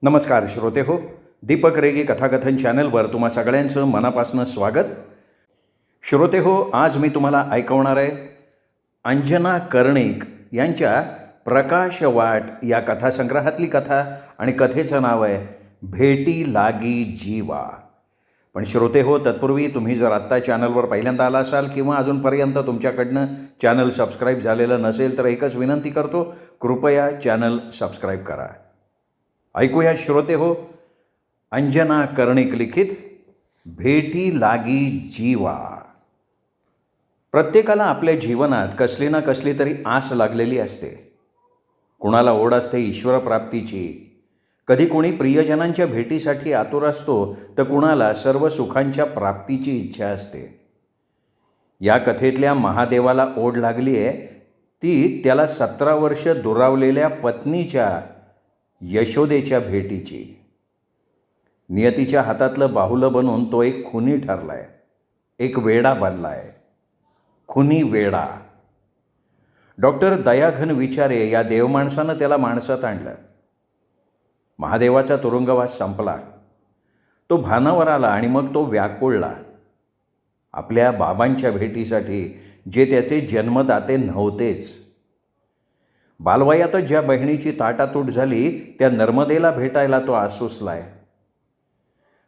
नमस्कार श्रोते हो, दीपक रेगे कथाकथन चॅनलवर तुम्हा सगळ्यांचं मनापासून स्वागत. श्रोते हो, आज मी तुम्हाला ऐकवणार आहे अंजना कर्णिक यांच्या प्रकाश वाट या कथासंग्रहातली कथा आणि कथेचं नाव आहे भेटी लागी जीवा. पण श्रोते हो, तत्पूर्वी तुम्ही जर आत्ता चॅनलवर पहिल्यांदा आला असाल किंवा अजूनपर्यंत तुमच्याकडनं चॅनल सबस्क्राईब झालेलं नसेल तर एकच विनंती करतो, कृपया चॅनल सबस्क्राईब करा. ऐकूया श्रोते हो, अंजना कर्णिक लिखित भेटी लागी जीवा. प्रत्येकाला आपल्या जीवनात कसली ना कसली तरी आस लागलेली असते. कुणाला ओढ असते ईश्वरप्राप्तीची, कधी कोणी प्रियजनांच्या भेटीसाठी आतुर असतो, तर कुणाला सर्व सुखांच्या प्राप्तीची इच्छा असते. या कथेतल्या महादेवाला ओढ लागली आहे ती त्याला 17 वर्ष दुरावलेल्या पत्नीच्या यशोदेच्या भेटीची. नियतीच्या हातातलं बाहुलं बनून तो एक खुनी ठरलाय, एक वेडा बनलाय, खुनी वेडा. डॉक्टर दयाघन विचारे या देवमाणसानं त्याला माणसात आणलं. महादेवाचा तुरुंगवास संपला. तो भानावर आला आणि मग तो व्याकुळला आपल्या बाबांच्या भेटीसाठी, जे त्याचे जन्मदाते नव्हतेच. बालवयातच ज्या बहिणीची ताटातूट झाली त्या नर्मदेला भेटायला तो आसुसलाय.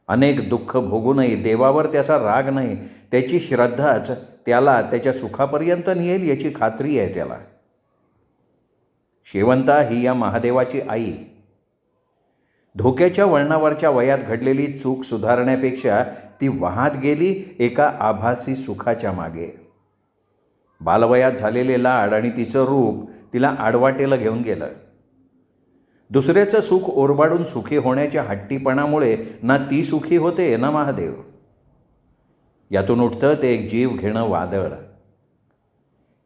अनेक दुःख भोगूनही देवावर त्याचा राग नाही, त्याची श्रद्धाच त्याला त्याच्या सुखापर्यंत नेईल याची खात्री आहे त्याला. शेवंता ही या महादेवाची आई. धोक्याच्या वळणावरच्या वयात घडलेली चूक सुधारण्यापेक्षा ती वाहत गेली एका आभासी सुखाच्या मागे. बालवयात झालेले लाड आणि तिचं रूप तिला आडवाटेला घेऊन गेलं. दुसऱ्याचं सुख ओरबाडून सुखी होण्याच्या हट्टीपणामुळे ना ती सुखी होते ना महादेव. यातून उठतं ते एक जीव घेणं वादळ.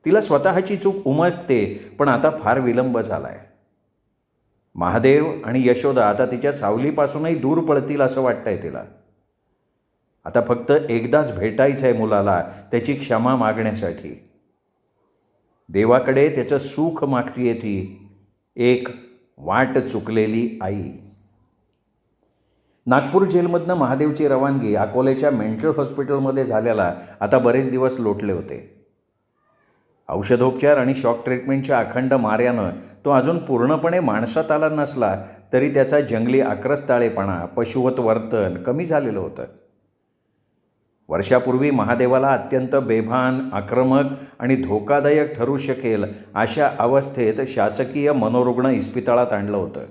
तिला स्वतःची चूक उमगते, पण आता फार विलंब झालाय. महादेव आणि यशोदा आता तिच्या सावलीपासूनही दूर पळतील असं वाटतंय तिला. आता फक्त एकदाच भेटायचं आहे मुलाला, त्याची क्षमा मागण्यासाठी. देवाकडे त्याचं सुख मागतीये ती, एक वाट चुकलेली आई. नागपूर जेलमधनं महादेवची रवानगी अकोल्याच्या मेंटल हॉस्पिटलमध्ये झाल्याला आता बरेच दिवस लोटले होते. औषधोपचार आणि शॉक ट्रीटमेंटच्या अखंड माऱ्यानं तो अजून पूर्णपणे माणसात आला नसला तरी त्याचा जंगली आक्रस्ताळेपणा, पशुवत वर्तन कमी झालेलं होतं. वर्षापूर्वी महादेवाला अत्यंत बेभान, आक्रमक आणि धोकादायक ठरू शकेल अशा अवस्थेत शासकीय मनोरुग्ण इस्पितळात आणलं होतं.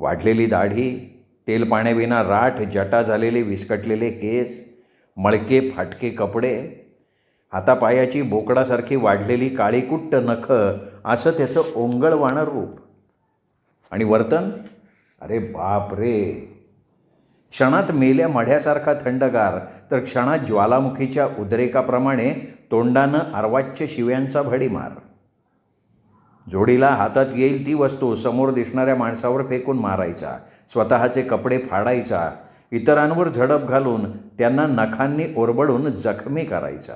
वाढलेली दाढी, तेलपाण्याविना राठ जटा झालेले विस्कटलेले केस, मळके फाटके कपडे, हातापायाची बोकडासारखी वाढलेली काळीकुट्ट नखं, असं त्याचं ओंगळवाणं रूप. आणि वर्तन, अरे बाप रे! क्षणात मेल्या मढ्यासारखा थंडगार, तर क्षणात ज्वालामुखीच्या उद्रेकाप्रमाणे तोंडानं अर्वाच्य शिव्यांचा भडीमार. जोडीला हातात येईल ती वस्तू समोर दिसणाऱ्या माणसावर फेकून मारायचा, स्वतःचे कपडे फाडायचा, इतरांवर झडप घालून त्यांना नखांनी ओरबडून जखमी करायचा.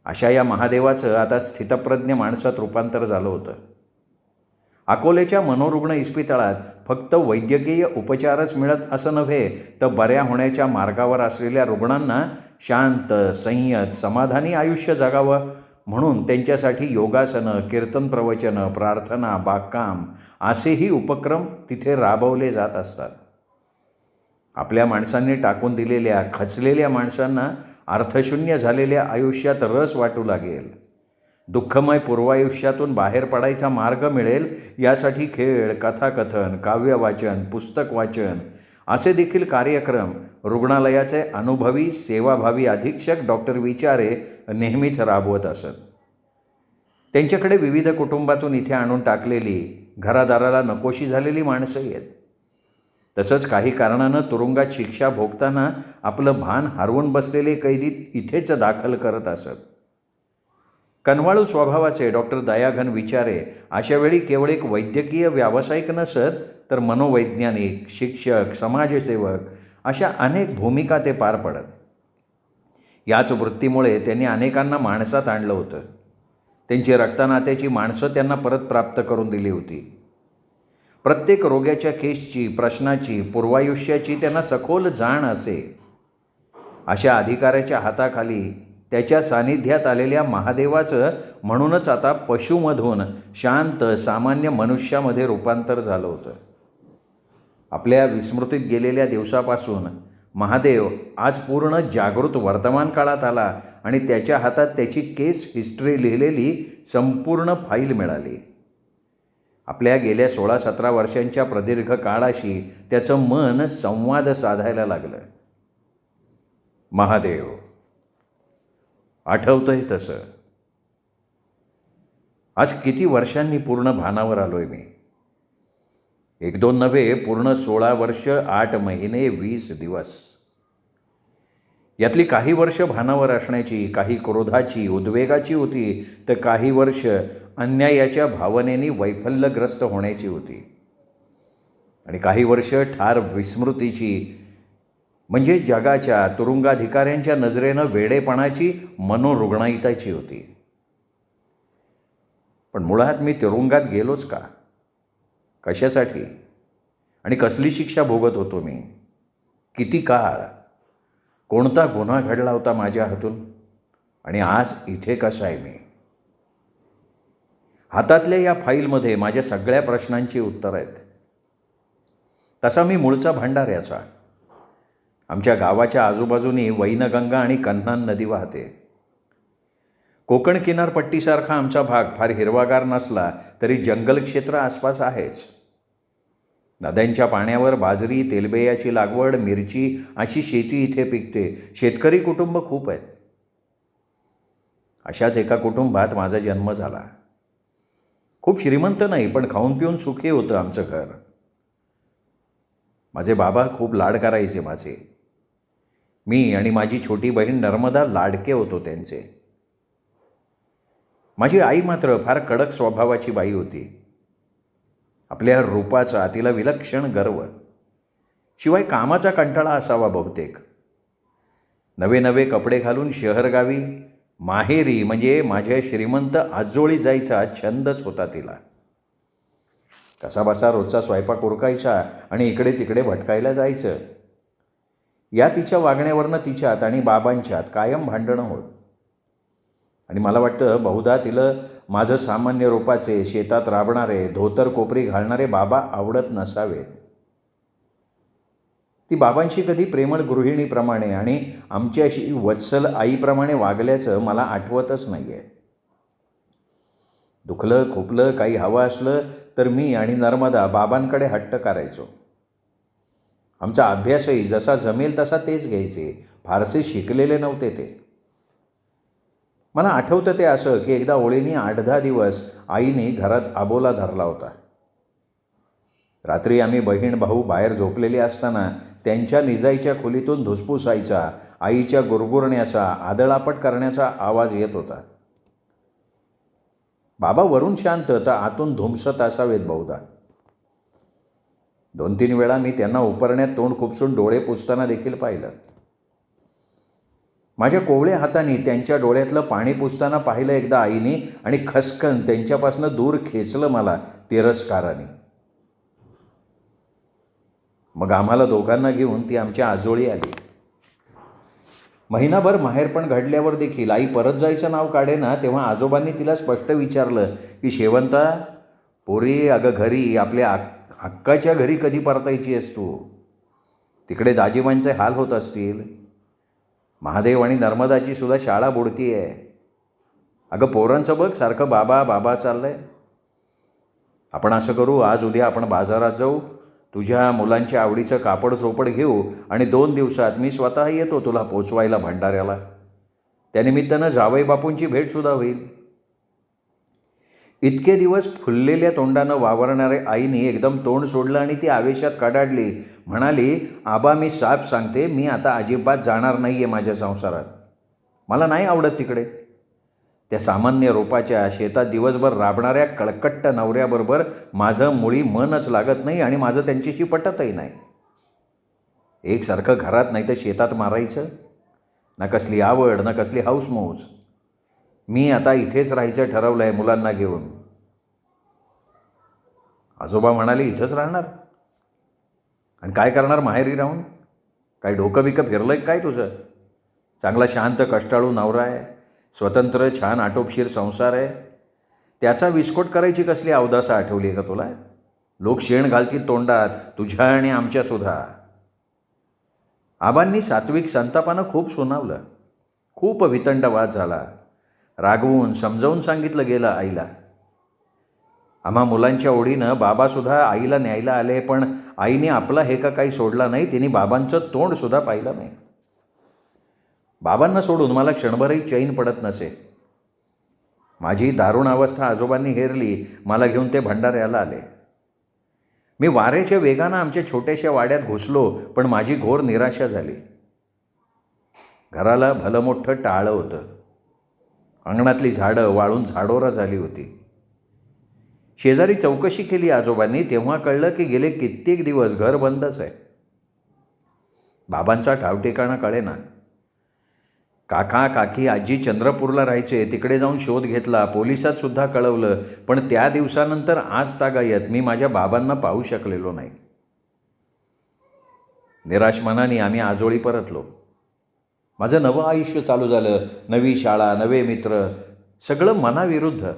अशा या महादेवाचं आता स्थितप्रज्ञ माणसात रूपांतर झालं होतं. अकोल्याच्या मनोरुग्ण इस्पितळात फक्त वैद्यकीय उपचारच मिळत असं नव्हे, तर बऱ्या होण्याच्या मार्गावर असलेल्या रुग्णांना शांत, संयत, समाधानी आयुष्य जगावं म्हणून त्यांच्यासाठी योगासनं, कीर्तन प्रवचनं, प्रार्थना, बागकाम असेही उपक्रम तिथे राबवले जात असतात. आपल्या माणसांनी टाकून दिलेल्या, खचलेल्या माणसांना अर्थशून्य झालेल्या आयुष्यात रस वाटू लागेल. दुःखमय पूर्वायुष्यातून बाहेर पडायचा मार्ग मिळेल यासाठी खेळ, कथाकथन, काव्यवाचन, पुस्तक वाचन असे देखील कार्यक्रम रुग्णालयाचे अनुभवी सेवाभावी अधीक्षक डॉक्टर विचारे नेहमीच राबवत असत. त्यांच्याकडे विविध कुटुंबातून इथे आणून टाकलेली, घरादाराला नकोशी झालेली माणसं आहेत. तसंच काही कारणानं तुरुंगात शिक्षा भोगताना आपलं भान हरवून बसलेले कैदी इथेच दाखल करत असत. कनवाळू स्वभावाचे डॉक्टर दयाघन विचारे अशावेळी केवळ एक वैद्यकीय व्यावसायिक नसत, तर मनोवैज्ञानिक, शिक्षक, समाजसेवक अशा अनेक भूमिका ते पार पडत. याच वृत्तीमुळे त्यांनी अनेकांना माणसात आणलं होतं. त्यांची रक्तनात्याची माणसं त्यांना परत प्राप्त करून दिली होती. प्रत्येक रोग्याच्या केसची, प्रश्नाची, पूर्वायुष्याची त्यांना सखोल जाण असे. अशा अधिकाऱ्याच्या हाताखाली त्याच्या सानिध्यात आलेल्या महादेवाचं म्हणूनच आता पशुमधून शांत सामान्य मनुष्यामध्ये रूपांतर झालं होतं. आपल्या विस्मृतीत गेलेल्या दिवसापासून महादेव आज पूर्ण जागृत वर्तमान काळात आला आणि त्याच्या हातात त्याची केस हिस्ट्री लिहिलेली संपूर्ण फाईल मिळाली. आपल्या गेल्या 16-17 वर्षांच्या प्रदीर्घ काळाशी त्याचं मन संवाद साधायला लागलं. महादेव, आठवतंय तसं. आज किती वर्षांनी पूर्ण भानावर आलोय मी. 1-2 नव्हे, पूर्ण 16 वर्ष 8 महिने 20 दिवस. यातली काही वर्ष भानावर असण्याची, काही क्रोधाची, उद्वेगाची होती, तर काही वर्ष अन्यायाच्या भावनेने वैफल्यग्रस्त होण्याची होती. आणि काही वर्ष ठार विस्मृतीची, म्हणजे जगाच्या तुरुंगाधिकाऱ्यांच्या नजरेनं वेडेपणाची, मनोरुग्णायताची होती. पण मुळात मी तुरुंगात गेलोच का? कशासाठी? आणि कसली शिक्षा भोगत होतो मी? किती काळ? कोणता गुन्हा घडला होता माझ्या हातून? आणि आज इथे कसा आहे मी? हातातल्या या फाईलमध्ये माझ्या सगळ्या प्रश्नांची उत्तरं आहेत. तसा मी मूळचा भंडाऱ्याचा. आमच्या गावाच्या आजूबाजूनी वैनगंगा आणि कन्हान नदी वाहते. कोकण किनारपट्टीसारखा आमचा भाग फार हिरवागार नसला तरी जंगल क्षेत्र आसपास आहेच. नद्यांच्या पाण्यावर बाजरी, तेलबियाची लागवड, मिरची अशी शेती इथे पिकते. शेतकरी कुटुंब खूप आहेत. अशाच एका कुटुंबात माझा जन्म झाला. खूप श्रीमंत नाही, पण खाऊन पिऊन सुखी होतं आमचं घर. माझे बाबा खूप लाड करायचे माझे. मी आणि माझी छोटी बहीण नर्मदा लाडके होतो त्यांचे. माझी आई मात्र फार कडक स्वभावाची बाई होती. आपल्या रूपाचा तिला विलक्षण गर्व. शिवाय कामाचा कंटाळा असावा बहुतेक. नवे नवे कपडे घालून शहरगावी माहेरी, म्हणजे माझ्या श्रीमंत आजोळी जायचा छंदच होता तिला. कसाबसा रोजचा स्वयंपाक उरकायचा आणि इकडे तिकडे भटकायला जायचं. या तिच्या वागण्यावरनं तिच्यात आणि बाबांच्यात कायम भांडणं होत. आणि मला वाटतं बहुधा तिला माझं सामान्य रूपाचे, शेतात राबणारे, धोतर कोपरी घालणारे बाबा आवडत नसावेत. ती बाबांशी कधी प्रेमळ गृहिणीप्रमाणे आणि आमच्याशी वत्सल आईप्रमाणे वागल्याचं मला आठवतच नाही आहे. दुखलं खुपलं काही हवं असलं तर मी आणि नर्मदा बाबांकडे हट्ट करायचो. आमचा अभ्यासही जसा जमेल तसा तेच घ्यायचे. फारसे शिकलेले नव्हते ते. मला आठवतं ते असं की एकदा ओळीने 8-10 दिवस आईने घरात आबोला धरला होता. रात्री आम्ही बहीण भाऊ बाहेर झोपलेले असताना त्यांच्या निजाईच्या खोलीतून धुसफुसायचा, आईच्या गुरगुरण्याचा, आदळापट करण्याचा आवाज येत होता. बाबा वरून शांत तर आतून धुमसत असावेत बहुधा. 2-3 वेळा मी त्यांना उपरण्यात तोंड खुपसून डोळे पुसताना देखील पाहिलं. माझ्या कोवळ्या हाताने त्यांच्या डोळ्यातलं पाणी पुसताना पाहिलं एकदा आईने आणि खसकन त्यांच्यापासून दूर खेचलं मला तिरस्काराने. मग आम्हाला दोघांना घेऊन ती आमच्या आजोळी आली. महिनाभर माहेरपण घडल्यावर देखील आई परत जायचं नाव काढेना, तेव्हा आजोबांनी तिला स्पष्ट विचारलं की शेवंता पोरी, अगं घरी आपल्या हक्काच्या घरी कधी परतायची आहेस तू? तिकडे दाजीबांचे हाल होत असतील. महादेव आणि नर्मदाची सुद्धा शाळा बुडती आहे. अगं पोरांचं बघ सारखं बाबा बाबा चाललंय. आपण असं करू, आज उद्या आपण बाजारात जाऊ, तुझ्या मुलांच्या आवडीचं कापड चोपड घेऊ आणि 2 दिवसात मी स्वतः येतो तुला पोचवायला भंडाऱ्याला. त्यानिमित्तानं जावई बापूंची भेटसुद्धा होईल. इतके दिवस फुललेल्या तोंडानं वावरणारे आईने एकदम तोंड सोडलं आणि ती आवेशात कडाडली. म्हणाली, आबा मी साफ सांगते, मी आता अजिबात जाणार नाही आहे माझ्या संसारात. मला नाही आवडत तिकडे. त्या सामान्य रूपाच्या शेतात दिवसभर राबणाऱ्या कळकट्ट नवऱ्याबरोबर माझं मुळी मनच लागत नाही आणि माझं त्यांच्याशी पटतही नाही. एकसारखं घरात नाही तर शेतात मारायचं. ना कसली आवड ना कसली हौसमौज. मी आता इथेच राहायचं ठरवलं आहे मुलांना घेऊन. आजोबा म्हणाले, इथंच राहणार आणि काय करणार माहेरी राहून? काय डोकं बिकं फिरलं काय तुझं? चांगला शांत कष्टाळू नवरा आहे, स्वतंत्र छान आटोपशीर संसार आहे, त्याचा विस्फोट करायची कसली अवदासा आठवली आहे का तुला? लोक शेण घालतील तोंडात, तुझ्या आणि आमच्यासुद्धा. आबांनी सात्विक संतापानं खूप सुनावलं, खूप वितंडवाद झाला. रागवून समजावून सांगितलं गेलं आईला. आम्हा मुलांच्या ओढीनं बाबासुद्धा आईला न्यायला आले, पण आईने आपला हे का काही सोडला नाही. तिने बाबांचं तोंडसुद्धा पाहिलं नाही. बाबांना सोडून मला क्षणभरही चैन पडत नसे. माझी दारुण अवस्था आजोबांनी हेरली. मला घेऊन ते भंडाऱ्याला आले. मी वाऱ्याच्या वेगानं आमच्या छोट्याशा वाड्यात घुसलो, पण माझी घोर निराशा झाली. घराला भलं मोठं टाळं होतं. अंगणातली झाडं वाळून झाडोरा झाली होती. शेजारी चौकशी केली आजोबांनी, तेव्हा कळलं की गेले कित्येक दिवस घर बंदच आहे. बाबांचा ठावठिकाणा कळेना. काका काकी आजी चंद्रपूरला राहायचे, तिकडे जाऊन शोध घेतला, पोलिसात सुद्धा कळवलं, पण त्या दिवसानंतर आज तागायत मी माझ्या बाबांना पाहू शकलेलो नाही. निराश मनाने आम्ही आजोळी परतलो. माझं नवं आयुष्य चालू झालं. नवी शाळा, नवे मित्र, सगळं मनाविरुद्ध.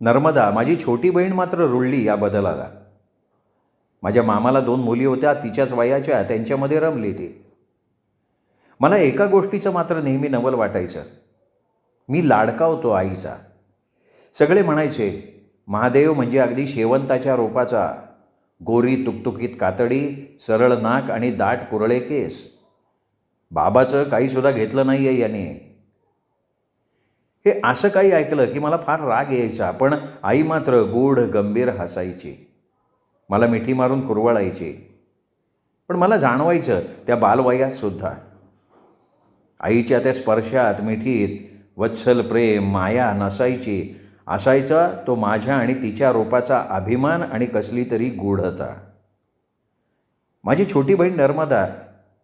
नर्मदा माझी छोटी बहीण मात्र रुळली या बदलाला. माझ्या मामाला 2 मुली होत्या, तिच्याच वयाच्या, त्यांच्यामध्ये रमली ती. मला एका गोष्टीचं मात्र नेहमी नवल वाटायचं, मी लाडका होतो आईचा. सगळे म्हणायचे महादेव म्हणजे अगदी शेवंताच्या रोपाचा, गोरी तुकतुकीत कातडी, सरळ नाक आणि दाट कुरळे केस. बाबाचं काहीसुद्धा घेतलं नाही आहे याने. हे असं काही ऐकलं की मला फार राग यायचा, पण आई मात्र गूढ गंभीर हसायची, मला मिठी मारून कुरवाळायची. पण मला जाणवायचं त्या बालवयात सुद्धा आईच्या त्या स्पर्शात, मिठीत वत्सल प्रेम, माया नसायची. असायचा तो माझ्या आणि तिच्या रूपाचा अभिमान आणि कसली तरी गूढता. माझी छोटी बहीण नर्मदा,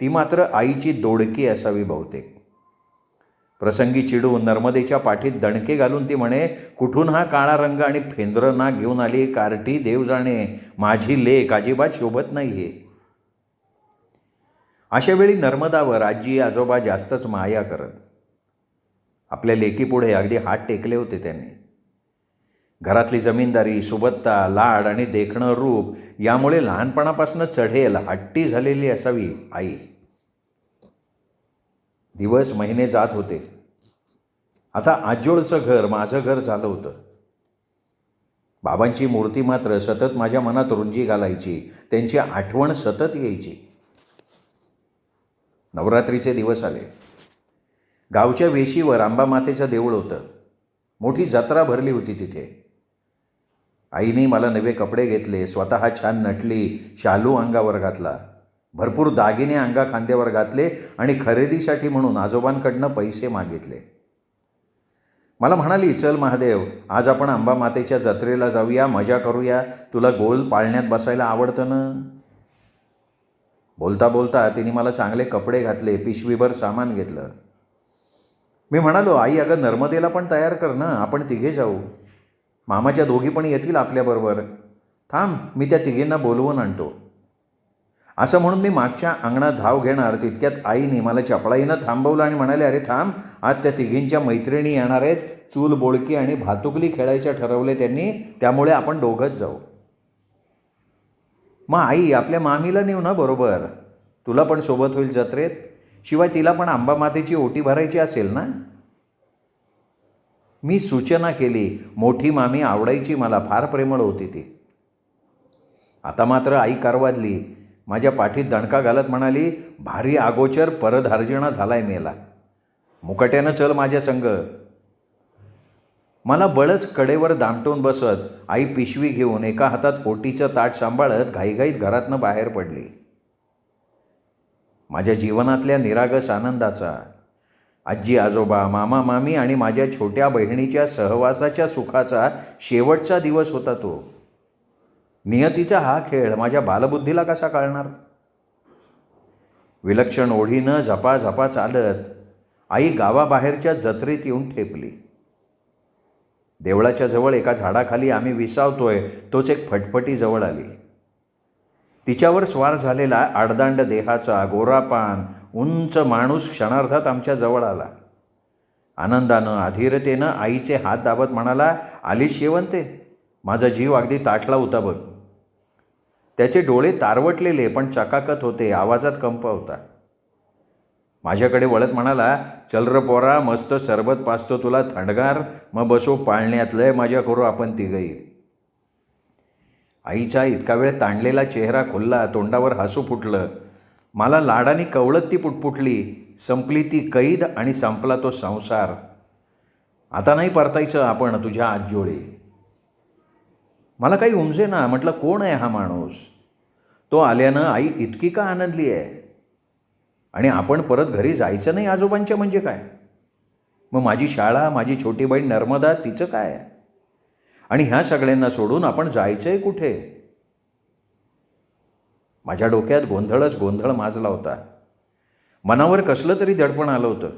ती मात्र आईची दोडकी असावी बहुतेक. प्रसंगी चिडून नर्मदेच्या पाठीत दणके घालून ती म्हणे, कुठून हा काळा रंग आणि फेंद्रं नाक घेऊन आली कार्टी, देव जाणे, माझी लेक अजिबात शोभत नाही आहे. अशावेळी नर्मदावर आजी आजोबा जास्तच माया करत. आपल्या लेकीपुढे अगदी हात टेकले होते त्यांनी. घरातली जमीनदारी, सुबत्ता, लाड आणि देखणं रूप यामुळे लहानपणापासून चढेल हट्टी झालेली असावी आई. दिवस महिने जात होते. आता आजोळचं घर माझं घर झालं होतं. बाबांची मूर्ती मात्र सतत माझ्या मनात रुंजी घालायची, त्यांची आठवण सतत यायची. नवरात्रीचे दिवस आले. गावच्या वेशीवर अंबामातेचं देऊळ होतं. मोठी जत्रा भरली होती तिथे. आईने मला नवे कपडे घेतले, स्वतः छान नटली, शालू अंगावर घातला, भरपूर दागिने अंगा खांद्यावर घातले आणि खरेदीसाठी म्हणून आजोबांकडनं पैसे मागितले. मला म्हणाली, चल महादेव, आज आपण अंबामातेच्या जत्रेला जाऊया, मजा करूया, तुला गोल पाळण्यात बसायला आवडतं ना. बोलता बोलता तिने मला चांगले कपडे घातले, पिशवीभर सामान घेतलं. मी म्हणालो, आई अगं नर्मदेला पण तयार कर ना, आपण तिघे जाऊ, मामाच्या दोघी पण येतील आपल्याबरोबर. थांब, मी त्या तिघींना बोलवून आणतो. असं म्हणून मी मागच्या अंगणात धाव घेणार, तितक्यात आईने मला चपळाईनं थांबवलं आणि म्हणाले, अरे थांब, आज त्या तिघींच्या मैत्रिणी येणार आहेत, चूल बोळकी आणि भातुकली खेळायचं ठरवले त्यांनी, त्यामुळे आपण दोघंच जाऊ. मग आई, आपल्या मामीला नेऊ ना बरोबर, तुला पण सोबत होईल जत्रेत, शिवाय तिला पण अंबामातेची ओटी भरायची असेल ना. मी सूचना केली. मोठी मामी आवडायची मला, फार प्रेमळ होती ती. आता मात्र आई कारवादली. माझ्या पाठीत दणका घालत म्हणाली, भारी आगोचर परधार्जिणा झालाय मेला, मुकाट्यानं चल माझ्या संग. मला बळच कडेवर दामटून बसत आई पिशवी घेऊन एका हातात ओटीचं ताट सांभाळत घाईघाईत घरातनं बाहेर पडली. माझ्या जीवनातल्या निरागस आनंदाचा, आजी आजोबा, मामा मामी आणि माझ्या छोट्या बहिणीच्या सहवासाच्या सुखाचा शेवटचा दिवस होता तो. नियतीचा हा खेळ माझ्या बालबुद्धीला कसा कळणार. विलक्षण ओढीनं झपाझपा चालत आई गावाबाहेरच्या जत्रेत येऊन ठेपली. देवळाच्या जवळ एका झाडाखाली आम्ही विसावतोय तोच एक फटफटी जवळ आली. तिच्यावर स्वार झालेला आडदांड देहाचा गोरापान उंच माणूस क्षणार्धात आमच्या जवळ आला. आनंदानं अधीरतेनं आईचे हात दाबत म्हणाला, आलीस शेवंते? माझा जीव अगदी ताठला होता बघ. त्याचे डोळे तारवटलेले पण चकाकत होते, आवाजात कंप होता. माझ्याकडे वळत म्हणाला, चल र पोरा, मस्त सरबत पाचतो तुला थंडगार, मग बसो पाळण्यात, लय मजा करू आपण तिघही. आईचा इतका वेळ ताणलेला चेहरा खुलला, तोंडावर हसू फुटलं. मला लाडाने कवळत ती पुटपुटली. संपली ती कैद आणि संपला तो संसार. आता नाही परतायचं आपण तुझ्या आजजोळी. मला काही उमजे ना. म्हटलं, कोण आहे हा माणूस? तो आल्यानं आई इतकी का आनंदली आहे? आणि आपण परत घरी जायचं नाही आजोबांच्या म्हणजे काय? मग माझी शाळा, माझी छोटी बहीण नर्मदा, तिचं काय? आणि ह्या सगळ्यांना सोडून आपण जायचंय कुठे? माझ्या डोक्यात गोंधळच गोंधळ माजला होता. मनावर कसलं तरी दडपण आलं होतं.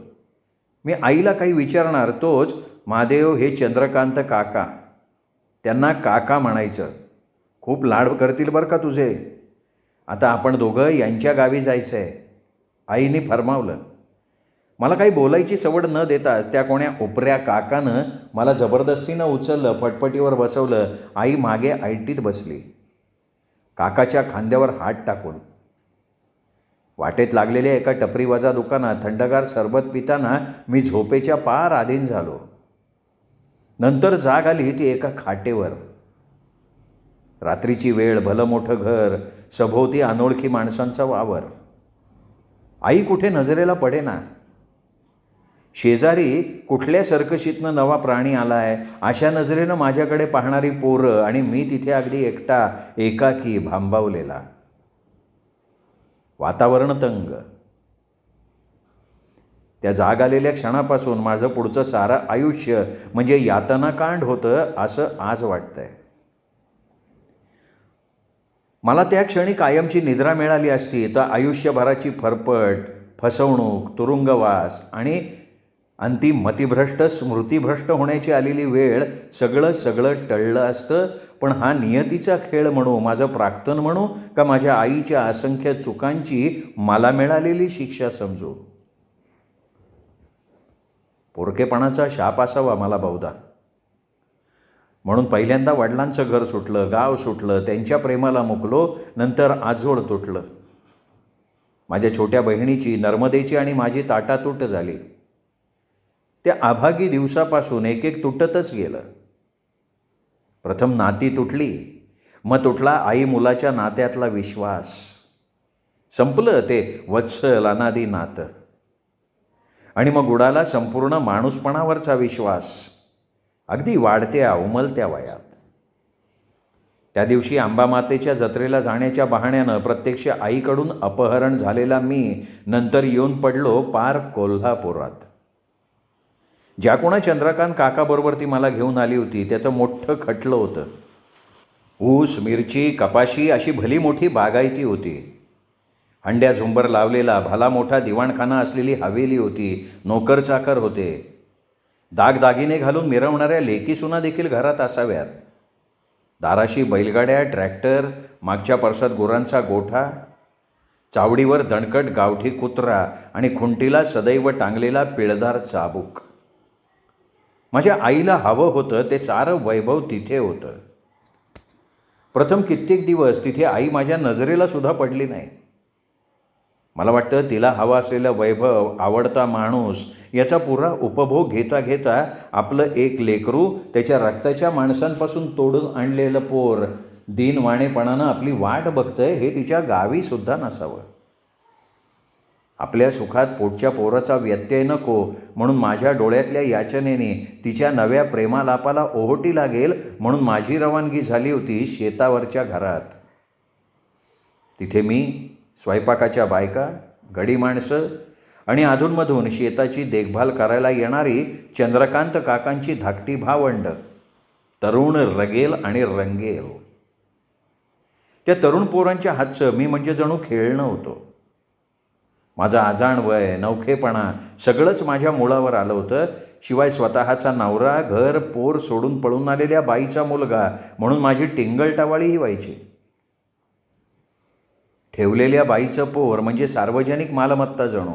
मी आईला काही विचारणार तोच, महादेव हे चंद्रकांत काका, त्यांना काका म्हणायचं, खूप लाड करतील बरं का तुझे. आता आपण दोघं यांच्या गावी जायचं आहे, आईने फरमावलं. मला काही बोलायची सवड न देताच त्या कोण्या उपऱ्या काकानं मला जबरदस्तीनं उचललं, फटफटीवर बसवलं. आई मागे ऐटीत बसली, काकाच्या खांद्यावर हात टाकून. वाटेत लागलेल्या एका टपरीवाजा दुकानात थंडगार सरबत पिताना मी झोपेच्या पार अधीन झालो. नंतर जाग आली ती एका खाटेवर. रात्रीची वेळ, भलं मोठं घर, सभोवती अनोळखी माणसांचा वावर. आई कुठे नजरेला पडेना. शेजारी कुठल्या सर्कशीतनं नवा प्राणी आलाय अशा नजरेनं माझ्याकडे पाहणारी पोरं, आणि मी तिथे अगदी एकटा, एकाकी, भांबावलेला. वातावरण तंग. त्या जाग आलेल्या क्षणापासून माझं पुढचं सारं आयुष्य म्हणजे यातनाकांड होतं असं आज वाटतंय. मला त्या क्षणी कायमची निद्रा मिळाली असती तर आयुष्यभराची फरफट, फसवणूक, तुरुंगवास आणि अंतिम मतिभ्रष्ट, स्मृतिभ्रष्ट होण्याची आलेली वेळ सगळं टळलं असतं. पण हा नियतीचा खेळ म्हणू, माझं प्राक्तन म्हणू, का माझ्या आईच्या असंख्य चुकांची मला मिळालेली शिक्षा समजू? पोरकेपणाचा शाप असावा मला बहुधा. म्हणून पहिल्यांदा वडिलांचं घर सुटलं, गाव सुटलं, त्यांच्या प्रेमाला मुकलो. नंतर आजोळ तुटलं. माझ्या छोट्या बहिणीची, नर्मदेची आणि माझी ताटातूट झाली. त्या अभागी दिवसापासून एक एक तुटतच गेलं. प्रथम नाती तुटली, मग तुटला आई मुलाच्या नात्यातला विश्वास. संपलं ते वत्सल अनादी नातं. आणि मग उडाला संपूर्ण माणूसपणावरचा विश्वास, अगदी वाढत्या उमलत्या वयात. त्या दिवशी अंबामातेच्या जत्रेला जाण्याच्या बहाण्यानं प्रत्यक्ष आईकडून अपहरण झालेला मी नंतर येऊन पडलो पार कोल्हापुरात. ज्या कोणा चंद्रकांत काकाबरोबर ती मला घेऊन आली होती त्याचं मोठं खटलं होतं. ऊस, मिरची, कपाशी अशी भली मोठी बागायती होती. हंड्या झुंबर लावलेला भला मोठा दिवाणखाना असलेली हवेली होती. नोकर चाकर होते. दागदागिने घालून मिरवणाऱ्या लेकीसुना देखील घरात असाव्यात. दाराशी बैलगाड्या, ट्रॅक्टर, मागच्या परसात गुरांचा गोठा, चावडीवर दणकट गावठी कुत्रा आणि खुंटीला सदैव टांगलेला पिळदार चाबूक. माझ्या आईला हवं होतं ते सारं वैभव तिथे होतं. प्रथम कित्येक दिवस तिथे आई माझ्या नजरेला सुद्धा पडली नाही. मला वाटतं तिला हवा असलेलं वैभव, आवडता माणूस याचा पुरा उपभोग घेता घेता आपलं एक लेकरू, त्याच्या रक्ताच्या माणसांपासून तोडून आणलेलं पोर दीनवाणेपणानं आपली वाट बघतंय हे तिच्या गावी सुद्धा नसावं. आपल्या सुखात पोटच्या पोराचा व्यत्यय नको म्हणून माझ्या डोळ्यातल्या याचनेने तिच्या नव्या प्रेमालापाला ओहोटी लागेल म्हणून माझी रवानगी झाली होती शेतावरच्या घरात. तिथे मी, स्वयंपाकाच्या बायका, गडी माणसं आणि अधूनमधून शेताची देखभाल करायला येणारी चंद्रकांत काकांची धाकटी भावंड, तरुण रगेल आणि रंगेल. त्या तरुण पोरांच्या हातचं मी म्हणजे जणू खेळणं होतो. माझं आजाण वय, नवखेपणा सगळंच माझ्या मुळावर आलं होतं. शिवाय स्वतःचा नवरा, घर, पोर सोडून पळून आलेल्या बाईचा मुलगा म्हणून माझी टिंगलटावाळीही व्हायची. ठेवलेल्या बाईचं पोर म्हणजे सार्वजनिक मालमत्ता जणू.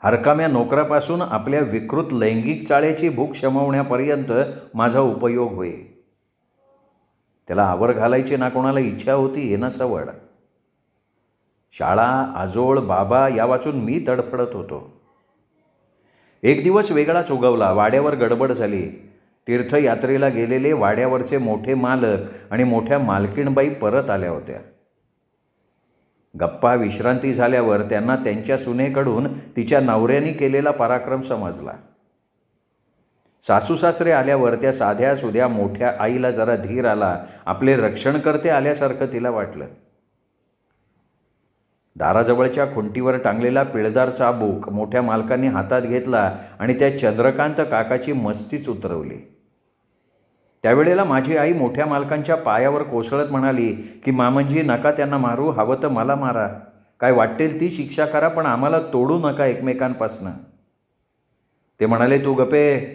हरकाम्या नोकरापासून आपल्या विकृत लैंगिक चाळ्याची भूक शमवण्यापर्यंत माझा उपयोग होई. त्याला आवर घालायची ना कोणाला इच्छा होती ना सवड. शाळा, आजोळ, बाबा या वाचून मी तडफडत होतो. एक दिवस वेगळाच उगवला. वाड्यावर गडबड झाली. तीर्थयात्रेला गेलेले वाड्यावरचे मोठे मालक आणि मोठ्या मालकीणबाई परत आल्या होत्या. गप्पा विश्रांती झाल्यावर त्यांना त्यांच्या सुनेकडून तिच्या नवऱ्याने केलेला पराक्रम समजला. सासू सासरे आल्यावर त्या साध्या सुध्या मोठ्या आईला जरा धीर आला. आपले रक्षणकर्ते आल्यासारखं तिला वाटलं. दाराजवळच्या खुंटीवर टांगलेला पिळदार चाबूक मोठ्या मालकांनी हातात घेतला आणि त्या चंद्रकांत काकाची मस्तीच उतरवली. त्यावेळेला माझी आई मोठ्या मालकांच्या पायावर कोसळत म्हणाली की मामंजी नका त्यांना मारू, हवं तर मला मारा, काय वाटेल ती शिक्षा करा, पण आम्हाला तोडू नका एकमेकांपासनं. ते म्हणाले तू गपे,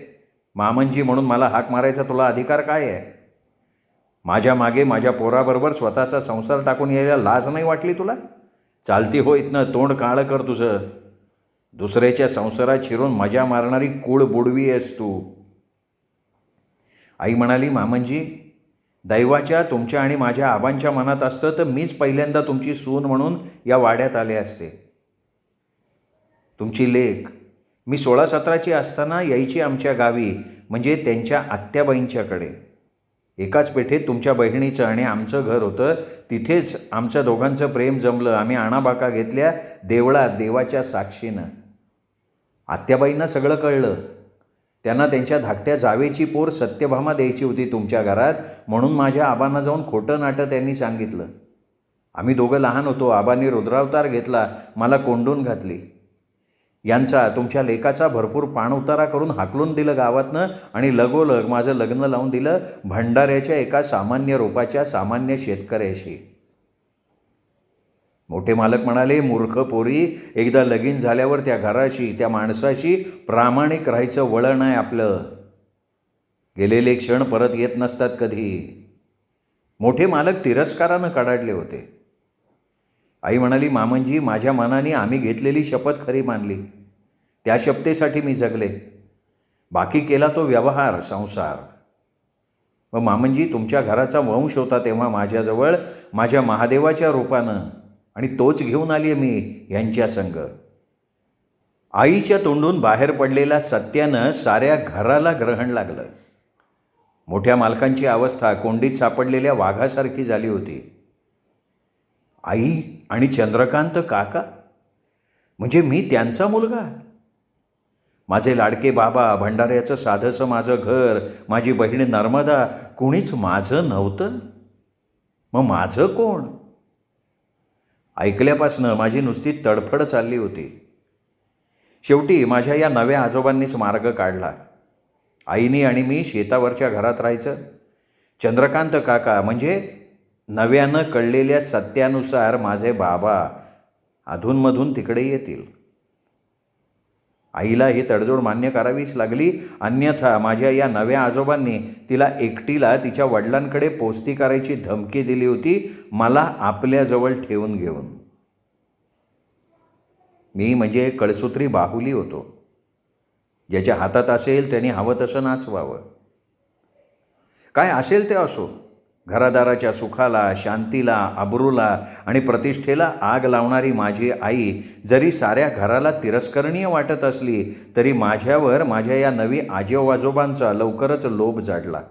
मामंजी म्हणून मला हाक मारायचा तुला अधिकार काय आहे? माझ्या मागे माझ्या पोराबरोबर स्वतःचा संसार टाकून यायला लाज नाही वाटली तुला? चालती हो इथनं, तोंड काळं कर तुझं. दुसऱ्याच्या संसारात शिरून मजा मारणारी कूळ बुडवी आहेस तू. आई म्हणाली मामंजी, दैवाच्या तुमच्या आणि माझ्या आबांच्या मनात असतं तर मीच पहिल्यांदा तुमची सून म्हणून या वाड्यात आले असते. तुमची लेक मी 16-17ची असताना यायची आमच्या गावी, म्हणजे त्यांच्या आत्याबाईंच्याकडे. एकाच पेठेत तुमच्या बहिणीचं आणि आमचं घर होतं. तिथेच आमच्या दोघांचं प्रेम जमलं. आम्ही आणाबाका घेतल्या देवळात देवाच्या साक्षीनं. आत्याबाईंना सगळं कळलं. त्यांना त्यांच्या धाकट्या जावेची पोर सत्यभामा द्यायची होती तुमच्या घरात, म्हणून माझ्या आबांना जाऊन खोटं नाटं त्यांनी सांगितलं. आम्ही दोघं लहान होतो. आबांनी रुद्रावतार घेतला, मला कोंडून घातली. यांचा तुमच्या लेकाचा भरपूर पाणउतारा करून हाकलून दिलं गावातनं आणि लगोलग माझं लग्न लावून दिलं भंडाऱ्याच्या एका सामान्य रूपाच्या सामान्य शेतकऱ्याशी. मोठे मालक म्हणाले, मूर्ख पोरी, एकदा लगीन झाल्यावर त्या घराशी त्या माणसाशी प्रामाणिक राहायचं वळण आहे आपलं. गेलेले क्षण परत येत नसतात कधी. मोठे मालक तिरस्कारानं कडाडले होते. आई म्हणाली, मामंजी, माझ्या मनाने आम्ही घेतलेली शपथ खरी मानली. त्या शपथेसाठी मी जगले. बाकी केला तो व्यवहार, संसार. व मामंजी, तुमच्या घराचा वंश होता तेव्हा माझ्याजवळ माझ्या महादेवाच्या रूपानं, आणि तोच घेऊन आली मी यांच्या संग. आईच्या तोंडून बाहेर पडलेल्या सत्यानं साऱ्या घराला ग्रहण लागलं. मोठ्या मालकांची अवस्था कोंडीत सापडलेल्या वाघासारखी झाली होती. आई आणि चंद्रकांत काका म्हणजे मी त्यांचा मुलगा. माझे लाडके बाबा, भंडाऱ्याचं साधंसं माझं घर, माझी बहीण नर्मदा, कुणीच माझं नव्हतं. मग माझं कोण? ऐकल्यापासनं माझी नुसती तडफड चालली होती. शेवटी माझ्या या नव्या आजोबांनीच मार्ग काढला. आईनी आणि मी शेतावरच्या घरात राहायचं. चंद्रकांत काका म्हणजे नव्यानं कळलेल्या सत्यानुसार माझे बाबा अधूनमधून तिकडे येतील. आईला ही तडजोड मान्य करावीच लागली, अन्यथा माझ्या या नव्या आजोबांनी तिला एकटीला तिच्या वडिलांकडे पोस्ती करायची धमकी दिली होती, मला आपल्याजवळ ठेवून घेऊन. मी म्हणजे कळसूत्री बाहुली होतो. ज्याच्या हातात असेल त्याने हवं तसं नाचवावं. काय असेल ते असो, घरादाराच्या सुखाला, शांतीला, अब्रूला आणि प्रतिष्ठेला आग लावणारी माझी आई जरी साऱ्या घराला तिरस्करणीय वाटत असली तरी माझ्यावर माझ्या या नवी आजोबांचा लवकरच लोभ जाडला.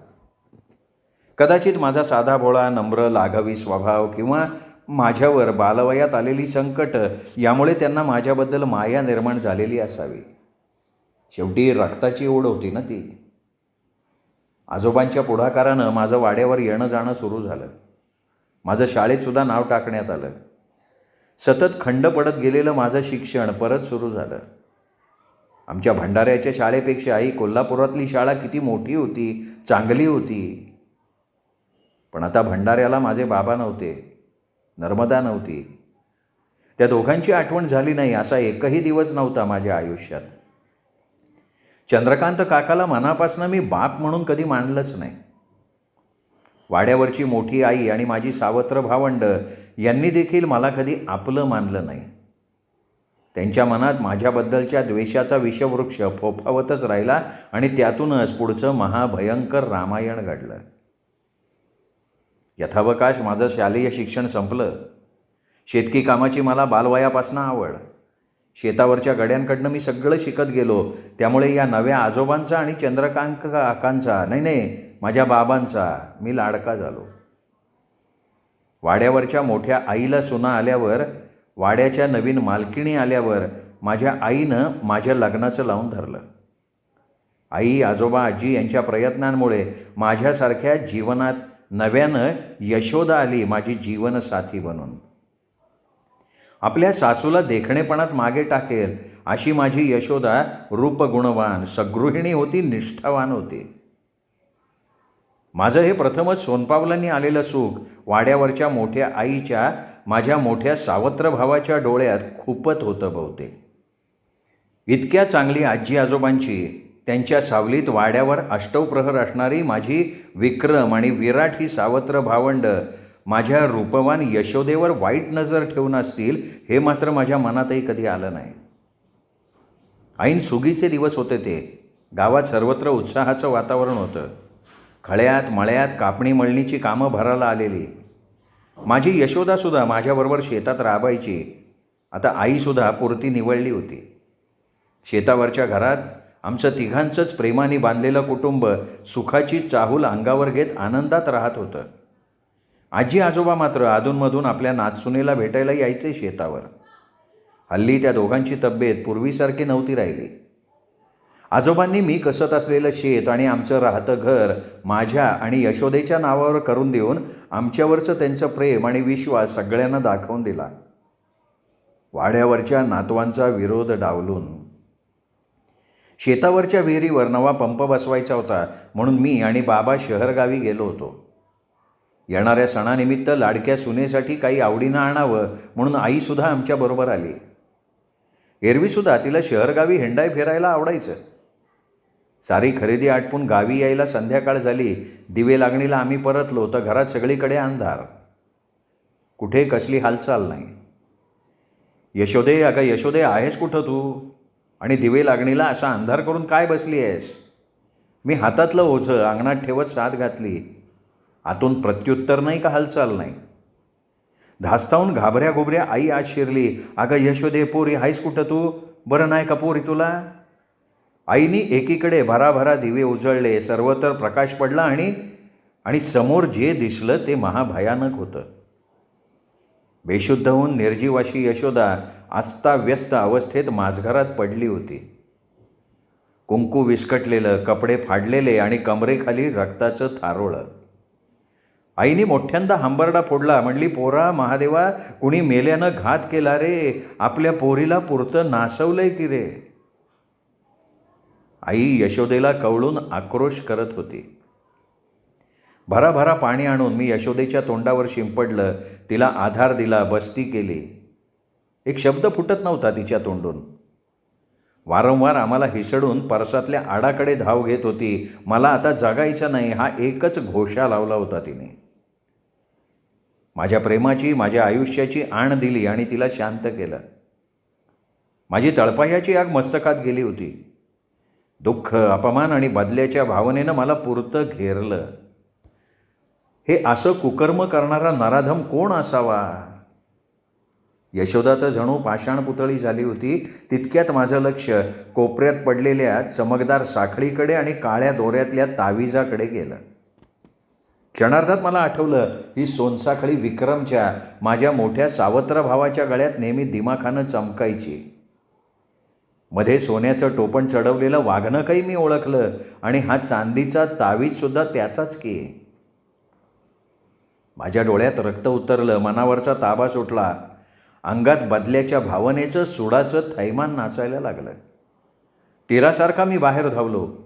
कदाचित माझा साधा भोळा, नम्र, लाघवी स्वभाव किंवा माझ्यावर बालवयात आलेली संकट यामुळे त्यांना माझ्याबद्दल माया निर्माण झालेली असावी. शेवटी रक्ताची ओढ होती ना ती. आजोबांच्या पुढाकारानं माझं वाड्यावर येणं जाणं सुरू झालं. माझं शाळेतसुद्धा नाव टाकण्यात आलं. सतत खंड पडत गेलेलं माझं शिक्षण परत सुरू झालं. आमच्या भंडाऱ्याच्या शाळेपेक्षाही कोल्हापुरातली शाळा किती मोठी होती, चांगली होती. पण आता भंडाऱ्याला माझे बाबा नव्हते, नर्मदा नव्हती. त्या दोघांची आठवण झाली नाही असा एकही दिवस नव्हता माझ्या आयुष्यात. चंद्रकांत काकाला मनापासून मी बाप म्हणून कधी मानलंच नाही. वाड्यावरची मोठी आई आणि माझी सावत्र भावंड यांनी देखील मला कधी आपलं मानलं नाही. त्यांच्या मनात माझ्याबद्दलच्या द्वेषाचा विषवृक्ष फोफावतच राहिला आणि त्यातूनच पुढचं महाभयंकर रामायण घडलं. यथावकाश माझं शालेय शिक्षण संपलं. शेतकी कामाची मला बालवयापासून आवड. शेतावरच्या गड्यांकडनं मी सगळं शिकत गेलो. त्यामुळे या नव्या आजोबांचा आणि चंद्रकांत काकांचा माझ्या बाबांचा मी लाडका झालो. वाड्यावरच्या मोठ्या आईला सुना आल्यावर, वाड्याच्या नवीन मालकिणी आल्यावर माझ्या आईनं माझ्या लग्नाचं लावून धरलं. आई, आजोबा, आजी यांच्या प्रयत्नांमुळे माझ्यासारख्या जीवनात नव्यानं यशोदा आली माझी जीवनसाथी बनून. आपल्या सासूला देखणेपणात मागे टाकेल अशी माझी यशोदा रूपगुणवान, सगृहिणी होती, निष्ठावान होती. माझं हे प्रथमच सोनपावलांनी आलेलं सुख वाड्यावरच्या मोठ्या आईच्या माझ्या मोठ्या सावत्र भावाच्या डोळ्यात खूपत होतं बहुतेक. इतक्या चांगली आजी आजोबांची, त्यांच्या सावलीत वाड्यावर अष्टप्रहर असणारी माझी विक्रम आणि विराट ही सावत्र भावंड माझ्या रूपवान यशोदेवर वाईट नजर ठेवून असतील हे मात्र माझ्या मनातही कधी आलं नाही. ऐन सुगीचे दिवस होते ते. गावात सर्वत्र उत्साहाचं वातावरण होतं. खळ्यात मळ्यात कापणी मळणीची कामं भरायला आलेली. माझी यशोदासुद्धा माझ्याबरोबर शेतात राबायची. आता आईसुद्धा पुरती निवळली होती. शेतावरच्या घरात आमचं तिघांचंच प्रेमाने बांधलेलं कुटुंब सुखाची चाहूल अंगावर घेत आनंदात राहत होतं. आजी आजोबा मात्र अधूनमधून आपल्या नातसुनेला भेटायला यायचे शेतावर. हल्ली त्या दोघांची तब्येत पूर्वीसारखी नव्हती राहिली. आजोबांनी मी कसत असलेलं शेत आणि आमचं राहतं घर माझ्या आणि यशोदेच्या नावावर करून देऊन आमच्यावरचं त्यांचं प्रेम आणि विश्वास सगळ्यांना दाखवून दिला. वाड्यावरच्या नातवांचा विरोध डावलून शेतावरच्या विहिरीवर नवा पंप बसवायचा होता म्हणून मी आणि बाबा शहरगावी गेलो होतो. येणाऱ्या सणानिमित्त लाडक्या सुनेसाठी काही आवडीनं आणावं म्हणून आईसुद्धा आमच्याबरोबर आली. एरवीसुद्धा तिला शहरगावी हिंडाय फिरायला आवडायचं. सारी खरेदी आटपून गावी यायला संध्याकाळ झाली. दिवे लागणीला आम्ही परतलो तर घरात सगळीकडे अंधार. कुठे कसली हालचाल नाही. यशोदे, अगं यशोदे, आहेस कुठं तू? आणि दिवे लागणीला असा अंधार करून काय बसली आहेस? मी हातातलं ओझं अंगणात ठेवत साद घातली. आतून प्रत्युत्तर नाही का हालचाल नाही. धास्तावून घाबऱ्या घुबऱ्या आई आत शिरली. अगं यशोदे, पोरी, आहेस कुठं तू? बरं नाही का पोरी तुला? आईनी एकीकडे भराभरा दिवे उजळले. सर्वत्र प्रकाश पडला आणि समोर जे दिसलं ते महाभयानक होतं. बेशुद्ध होऊन निर्जीवाशी यशोदा अस्ताव्यस्त अवस्थेत माझघरात पडली होती. कुंकू विस्कटलेलं, कपडे फाडलेले आणि कमरेखाली रक्ताचं थारोळं. आईने मोठ्यांदा हंबरडा फोडला. म्हणली, पोरा महादेवा, कुणी मेल्यानं घात केला रे. आपल्या पोरीला पुरतं नासवलंय की रे. आई यशोदेला कवळून आक्रोश करत होती. भराभरा पाणी आणून मी यशोदेच्या तोंडावर शिंपडलं. तिला आधार दिला, बस्ती केली. एक शब्द फुटत नव्हता तिच्या तोंडून. वारंवार आम्हाला हिसडून परसातल्या आडाकडे धाव घेत होती. मला आता जगायचं नाही हा एकच घोषा लावला होता तिने. माझ्या प्रेमाची, माझ्या आयुष्याची आण दिली आणि तिला शांत केलं. माझी तळपायाची आग मस्तकात गेली होती. दुःख, अपमान आणि बदल्याच्या भावनेनं मला पुरतं घेरलं. हे असं कुकर्म करणारा नराधम कोण असावा? यशोदा तर जणू पाषाण पुतळी झाली होती. तितक्यात माझं लक्ष कोपऱ्यात पडलेल्या चमकदार साखळीकडे आणि काळ्या दोऱ्यातल्या ताविजाकडे गेलं. क्षणार्धात मला आठवलं, ही सोनसाखळी विक्रमच्या, माझ्या मोठ्या सावत्र भावाच्या गळ्यात नेहमी दिमाखानं चमकायची. मध्ये सोन्याचं टोपण चढवलेलं वाघनं काही मी ओळखलं आणि हा चांदीचा तावीजसुद्धा त्याचाच की. माझ्या डोळ्यात रक्त उतरलं, मनावरचा ताबा सुटला. अंगात बदल्याच्या भावनेचं, सुडाचं थैमान नाचायला लागलं. तीरासारखा मी बाहेर धावलो.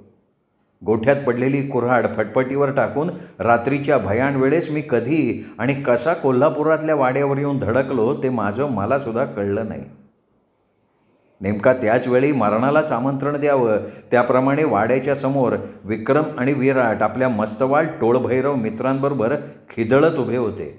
गोठ्यात पडलेली कुऱ्हाड फटफटीवर टाकून रात्रीच्या भयाण वेळेस मी कधी आणि कसा कोल्हापुरातल्या वाड्यावर येऊन धडकलो ते माझं मलासुद्धा कळलं नाही. नेमका त्याच वेळी मरणालाच आमंत्रण द्यावं त्याप्रमाणे वाड्याच्या समोर विक्रम आणि विराट आपल्या मस्तवाल टोळभैरव मित्रांबरोबर खिदळत उभे होते.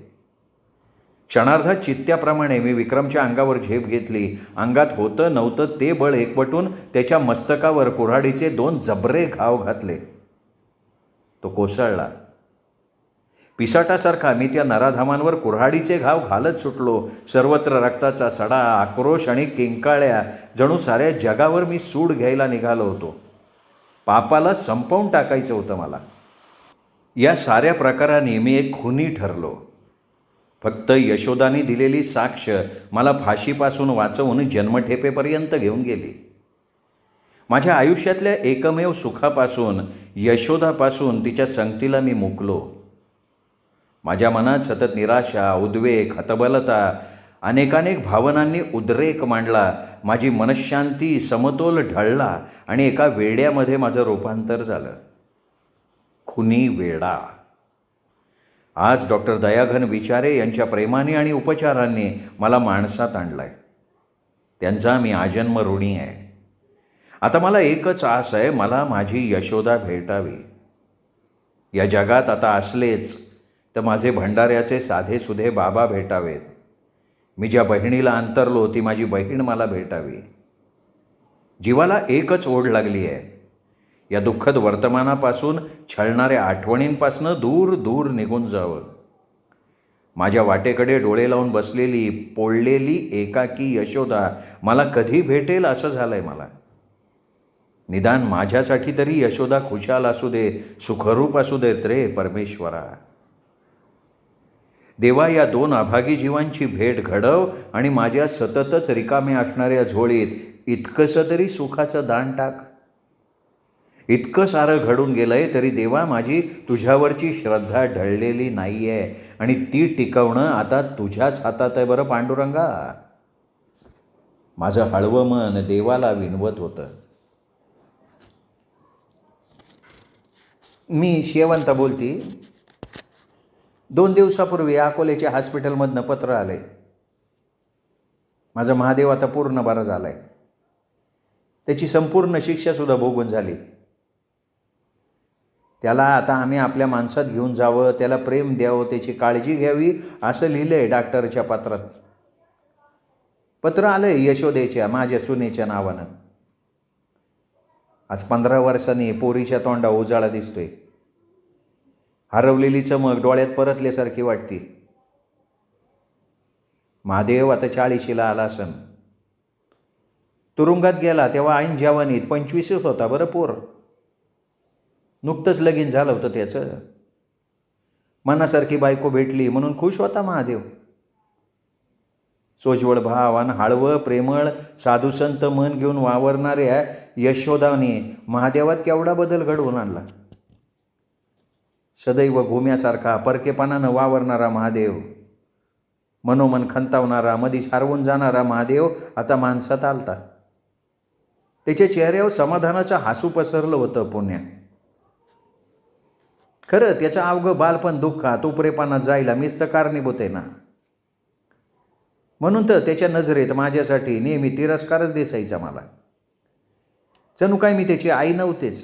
क्षणार्धात चित्त्याप्रमाणे मी विक्रमच्या अंगावर झेप घेतली. अंगात होतं नव्हतं ते बळ एकवटून त्याच्या मस्तकावर कुऱ्हाडीचे 2 जबरे घाव घातले. तो कोसळला. पिसाटासारखा मी त्या नराधामांवर कुऱ्हाडीचे घाव घालत सुटलो. सर्वत्र रक्ताचा सडा, आक्रोश आणि किंकाळ्या. जणू साऱ्या जगावर मी सूड घ्यायला निघालो होतो. पापाला संपवून टाकायचं होतं मला. या साऱ्या प्रकाराने मी एक खुनी ठरलो. फक्त यशोदाने दिलेली साक्ष मला फाशीपासून वाचवून जन्मठेपेपर्यंत घेऊन गेली. माझ्या आयुष्यातल्या एकमेव सुखापासून, यशोदापासून, तिच्या संगतीला मी मुकलो. माझ्या मनात सतत निराशा, उद्वेग, हतबलता, अनेकानेक भावनांनी उद्रेक मांडला. माझी मनःशांती, समतोल ढळला आणि एका वेड्यामध्ये माझं रूपांतर झालं. खुनी वेडा. आज डॉक्टर दयाघन विचारे यांच्या प्रेमाने आणि उपचारांनी मला माणसात आणलाय. त्यांचा मी आजन्म ऋणी आहे. आता मला एकच आस आहे, मला माझी यशोदा भेटावी. या जगात आता असलेच तर माझे भंडाऱ्याचे साधेसुधे बाबा भेटावेत. मी ज्या बहिणीला अंतरलो ती माझी बहीण मला भेटावी. जीवाला एकच ओढ लागली आहे, या दुःखद वर्तमानापासून, छळणाऱ्या आठवणींपासून दूर दूर निघून जावं. माझ्या वाटेकडे डोळे लावून बसलेली पोळलेली एकाकी यशोदा मला कधी भेटेल असं झालंय मला. निदान माझ्यासाठी तरी यशोदा खुशाल असू दे, सुखरूप असू देत रे परमेश्वरा. देवा, या 2 अभागी जीवांची भेट घडव आणि माझ्या सततच रिकाम्या असणाऱ्या झोळीत इतकंसं तरी सुखाचं दान टाक. इतकं सारं घडून गेलंय तरी देवा, माझी तुझ्यावरची श्रद्धा ढळलेली नाही आहे आणि ती टिकवणं आता तुझ्याच हातात आहे बरं पांडुरंगा. माझं हळवं मन देवाला विनवत होतं. मी शेवंत बोलती. 2 दिवसापूर्वी अकोल्याच्या हॉस्पिटलमधनं पत्र आलंय. माझा महादेव आता पूर्ण बरा झाला आहे. त्याची संपूर्ण शिक्षासुद्धा भोगून झाली. त्याला आता आम्ही आपल्या माणसात घेऊन जावं, त्याला प्रेम द्यावं, त्याची काळजी घ्यावी असं लिहिलं आहे डॉक्टरच्या पत्रात. पत्र आलं आहे यशोदेच्या, माझ्या सुनेच्या नावानं. आज 15 वर्षांनी पोरीच्या तोंडा उजाळा दिसतोय. हरवलेली चमक डोळ्यात परतल्यासारखी वाटते. महादेव आता 40शीला आला असन. तुरुंगात गेला तेव्हा ऐन जवानीत 25च होता बरं पोर. नुकतंच लगीन झालं होतं त्याचं. मनासारखी बायको भेटली म्हणून खुश होता महादेव. सोज्वळ भाव आणि हळवं प्रेमळ साधुसंत मन घेऊन वावरणाऱ्या यशोदाने महादेवात केवढा बदल घडवून आणला. सदैव घुम्यासारखा परकेपणानं वावरणारा महादेव, मनोमन खंतावणारा, मधीच हरवून जाणारा महादेव आता माणसात आलता. त्याच्या चेहऱ्यावर समाधानाचं हसू पसरलं होतं पुण्या. खरं त्याचं अवघं बालपण दुःखात उपरेपणात जायला मीच तर कारणीभूत आहे ना. म्हणून तर त्याच्या नजरेत माझ्यासाठी नेहमी तिरस्कारच दिसायचा मला. जणू काय मी त्याची आई नव्हतेच.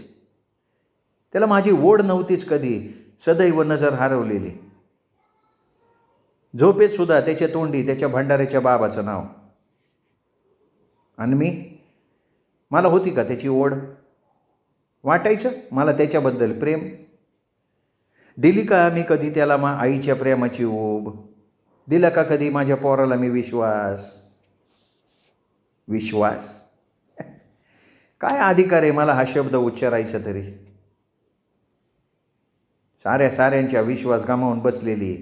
त्याला माझी ओढ नव्हतीच कधी. सदैव नजर हरवलेली. झोपेत सुद्धा त्याच्या तोंडी त्याच्या भंडाऱ्याच्या बाबाचं नाव. आणि मला होती का त्याची ओढ? वाटायचं मला त्याच्याबद्दल प्रेम? दिली का मी कधी त्याला आईच्या प्रेमाची ऊब? दिला का कधी माझ्या पोराला मी विश्वास? काय अधिकार आहे मला हा शब्द उच्चारायचा तरी? साऱ्यांच्या विश्वास गमावून बसलेली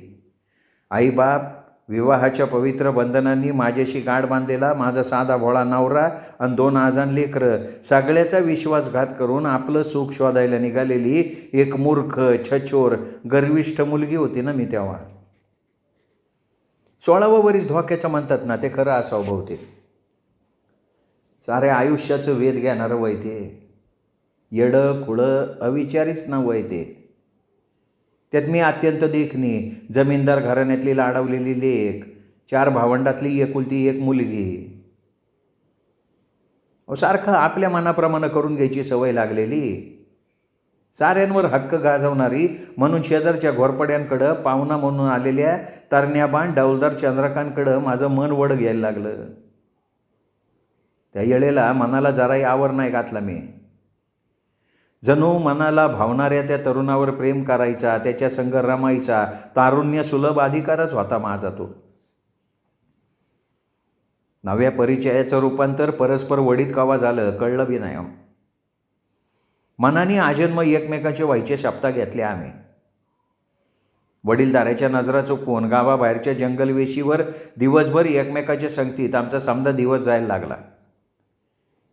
आईबाप, विवाहाच्या पवित्र बंधनांनी माझ्याशी गाठ बांधलेला माझा साधा भोळा नवरा आणि 2 आजान लेकरं, सगळ्याचा विश्वासघात करून आपलं सुख शोधायला निघालेली एक मूर्ख, छछोर, गर्विष्ठ मुलगी होती ना मी तेव्हा. 16वं वरीस धोक्याचं म्हणतात ना, ते खरं असावं बहुतेक. साऱ्या आयुष्याचं वेध घेणारं वय ते. येडं खुळं अविचारीच ना वय ते. त्यात मी अत्यंत देखणी, जमीनदार घराण्यातली लाडावलेली लेक, 4 भावंडातली एकुलती एक मुलगी. सारखं आपल्या मनाप्रमाणे करून घ्यायची सवय लागलेली, साऱ्यांवर हक्क गाजवणारी, म्हणून शेजारच्या घोरपड्यांकडं पाहुणा म्हणून आलेल्या तरण्याबाण डौलदार चंद्रकांतकडं माझं मन वड घ्यायला लागलं. त्या वेळेला मनाला जराही आवर नाही घातला मी. जणू मनाला भावणाऱ्या त्या तरुणावर प्रेम करायचा, त्याच्या संग रमायचा तारुण्य सुलभ अधिकारच होता माझा तो. नव्या परिचयाचं रूपांतर परस्पर वडीत कवा झालं कळलं बी नाही. मनाने आजन्म एकमेकांचे व्हायचे शपथा घेतल्या आम्ही. वडीलधाऱ्याच्या नजरा चुकवून गावाबाहेरच्या जंगलवेशीवर दिवसभर एकमेकाच्या संगतीत आमचा समजा दिवस जायला लागला.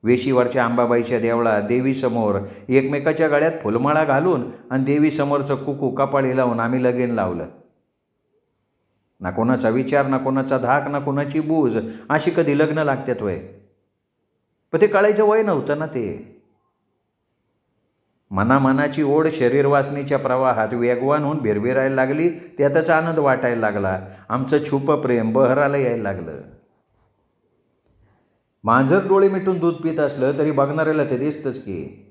वेशीवरच्या अंबाबाईच्या देवळात देवीसमोर एकमेकाच्या गळ्यात फुलमाळा घालून आणि देवीसमोरचं कुकू कपाळी लावून आम्ही लगीन लावलं. ना कोणाचा विचार, ना कोणाचा धाक, ना कोणाची बूज. अशी कधी लग्न लागतात वय? पण ते कळायचं वय नव्हतं ना ते. मनाची ओढ शरीरवासनेच्या प्रवाहात वेगवान होऊन भिरभिरायला लागली. त्यातच आनंद वाटायला लागला. आमचं छुप प्रेम बहराला यायला लागलं. मांजर डोळे मिटून दूध पित असलं तरी बघणाऱ्याला ते दिसतंच की.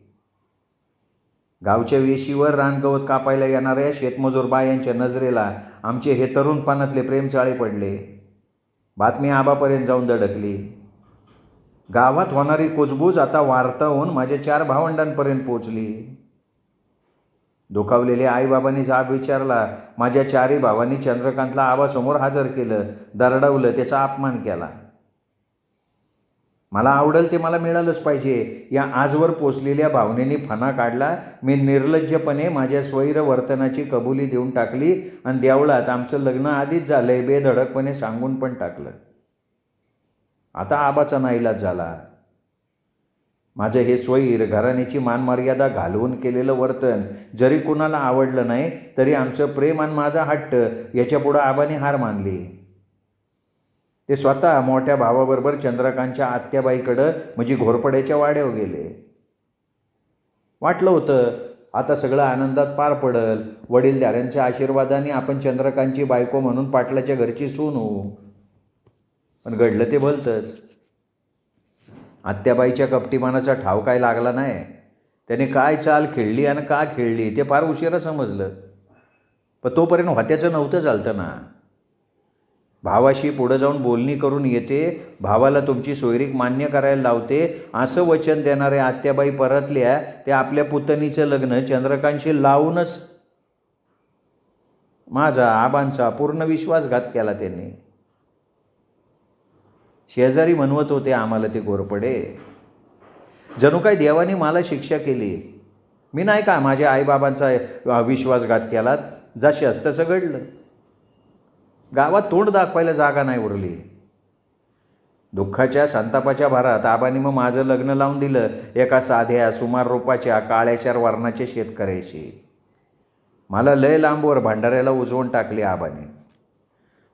गावच्या वेशीवर रानगवत कापायला येणाऱ्या शेतमजूर बायांच्या नजरेला आमचे हे तरुणपणातले प्रेम चाळे पडले. बातमी आबापर्यंत जाऊन धडकली. गावात होणारी कुजबूज आता वार्ता होऊन माझ्या 4 भावंडांपर्यंत पोचली. दुखावलेल्या आईबाबांनी जाब विचारला. माझ्या 4ही भावांनी चंद्रकांतला आबासमोर हजर केलं, दरडवलं, त्याचा अपमान केला. मला आवडेल ते मला मिळालंच पाहिजे या आजवर पोचलेल्या भावनेने फणा काढला. मी निर्लज्जपणे माझ्या स्वैर वर्तनाची कबुली देऊन टाकली आणि देवळात आमचं लग्न आधीच झालंय बेधडकपणे सांगून पण टाकलं. आता आबाचा नाईलाज झाला. माझं हे स्वैर घराण्याची मानमर्यादा घालवून केलेलं वर्तन जरी कुणाला आवडलं नाही तरी आमचं प्रेम आणि माझा हट्ट याच्यापुढं आबाने हार मानली. ते स्वतः मोठ्या भावाबरोबर चंद्रकांतच्या आत्याबाईकडं म्हणजे घोरपड्याच्या वाड्यावर गेले. वाटलं होतं आता सगळं आनंदात पार पडल. वडीलधाऱ्यांच्या आशीर्वादाने आपण चंद्रकांतची बायको म्हणून पाटलाच्या घरची सून होऊ. पण घडलं ते भलतंच. आत्याबाईच्या कपटीमानाचा ठाव काय लागला नाही. त्याने काय चाल खेळली आणि का खेळली ते फार उशिरा समजलं. पण तोपर्यंत होत्याचं नव्हतं चालतं ना. भावाशी पुढं जाऊन बोलणी करून येते, भावाला तुमची सोयरीक मान्य करायला लावते असं वचन देणाऱ्या आत्याबाई परतल्या. ते आपल्या पुतणीचं लग्न चंद्रकांतशी लावूनच माझा आबांचा पूर्ण विश्वासघात केला त्यांनी. शेजारी म्हणवत होते आम्हाला ते घोरपडे. जणू काय देवाने मला शिक्षा केली. मी नाही का माझ्या आईबाबांचा विश्वासघात केला. जशास तसं घडलं. गावात तोंड दाखवायला जागा नाही उरली. दुःखाच्या संतापाच्या भारात आबांनी मग माझं लग्न लावून दिलं एका साध्या सुमार रूपाच्या काळ्याशार वर्णाच्या शेतकऱ्याशी. मला लय लांबवर भंडाऱ्याला उजवून टाकले आबाने.